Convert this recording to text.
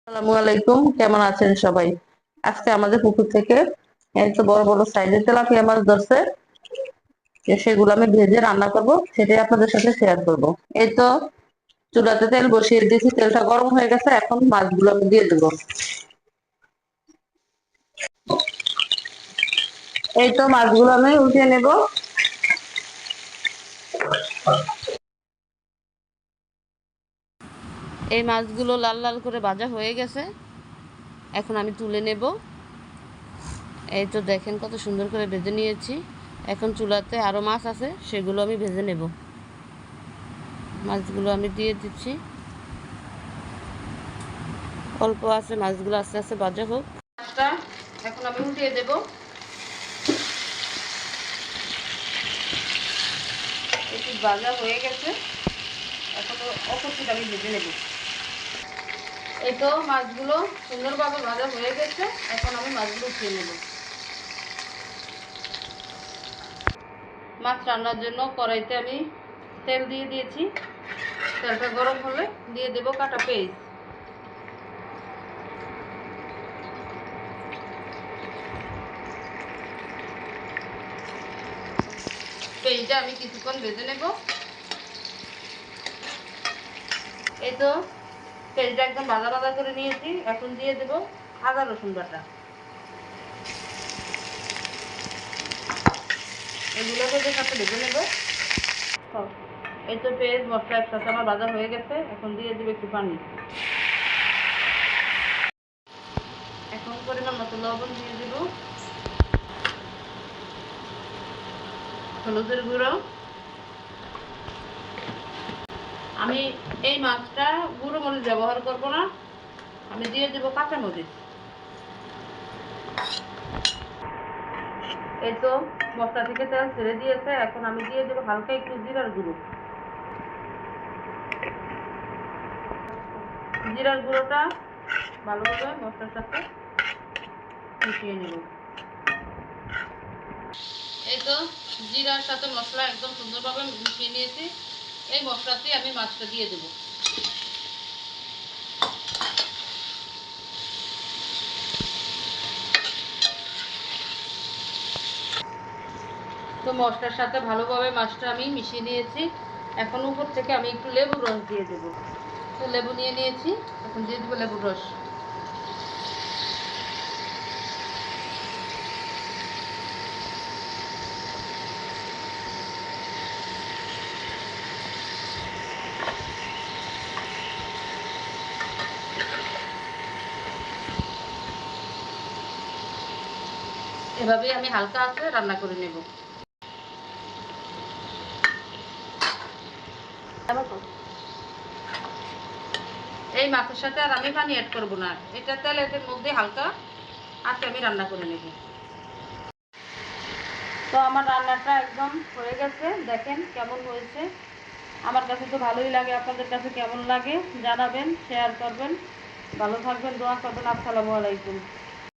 আসসালামু আলাইকুম, কেমন আছেন সবাই? আজকে আমাদের পুকুর থেকে এই তো বড় বড় সাইজের তেলাপিয়া মাছ ধরছে। সেগুলো আমি ভেজে রান্না করব, সেটাই আপনাদের সাথে শেয়ার করব। এই তো চুলাতে তেল বসিয়ে দিয়েছি, তেলটা গরম হয়ে গেছে, এখন মাছগুলো আমি দিয়ে দেবো। এই তো মাছগুলো আমি উঠিয়ে নেব। এই মাছগুলো লাল লাল করে ভাজা হয়ে গেছে, এখন আমি তুলে নেব। এই তো দেখেন কত সুন্দর করে ভেজে নিয়েছি। এখন চুলাতে আরও মাছ আছে, সেগুলো আমি ভেজে নেব। মাছগুলো আমি দিয়ে দিচ্ছি, অল্প আছে, মাছগুলো আস্তে আস্তে ভাজা হোক। মাছটা এখন আমি উঠিয়ে দেব। একটু ভাজা হয়ে গেছে, এখন অপরটি আমি ভেজে নেব। এই তো মাছগুলো সুন্দরভাবে ভাজা হয়ে গেছে, এখন আমি মাছগুলো উঠিয়ে নেব। মাছ রান্নার জন্য কড়াইতে আমি তেল দিয়ে দিয়েছি। তেলটা গরম হলে দিয়ে দেব কাটা পেঁয়াজ। পেঁয়াজটা আমি কিছুক্ষণ ভেজে নেব। এই তো পেঁয়াজটা একদম ভাজা ভাজা করে নিয়েছি, এখন দিয়ে দেব আদা রসুন বাটা। এগুলোকে যে সাথে ভেজে নেব। এই তো পেঁয়াজ মশলা একসাথে আমার ভাজা হয়ে গেছে, এখন দিয়ে দেব একটু পানি। এখন পরিমাণ মতো লবণ দিয়ে দেব, হলুদের গুঁড়ো। আমি এই মাছটা গুঁড়ো মরিচ ব্যবহার করব না, আমি দিয়ে দেব কাঁচা মরিচ। এই তো মশলা থেকে তেল ছেড়ে দিয়েছে, এখন আমি দিয়ে দেবো হালকা একটু জিরার গুঁড়ো। জিরার গুঁড়োটা ভালোভাবে মশলার সাথে মিশিয়ে নেব। এই তো জিরার সাথে মশলা একদম সুন্দরভাবে মিশিয়ে নিয়েছি। এই মশলাতে আমি মাছটা দিয়ে দেব। তো মশলার সাথে ভালোভাবে মাছটা আমি মিশিয়ে নিয়েছি। এখন উপর থেকে আমি একটু লেবুর রস দিয়ে দেব। তো লেবু নিয়ে নিয়েছি, এখন দিয়ে দেবো লেবুর রস। এভাবেই আমি হালকা আঁচে রান্না করে নেব। এই মাছের সাথে আর আমি পানি অ্যাড করব না, এটা তেলের মধ্যে হালকা আঁচে আমি রান্না করে নেব। তো আমার রান্নাটা একদম হয়ে গেছে, দেখেন কেমন হয়েছে। আমার কাছে তো ভালোই লাগে, আপনাদের কাছে কেমন লাগে জানাবেন, শেয়ার করবেন। ভালো থাকবেন, দোয়া করবেন। আসসালামু আলাইকুম।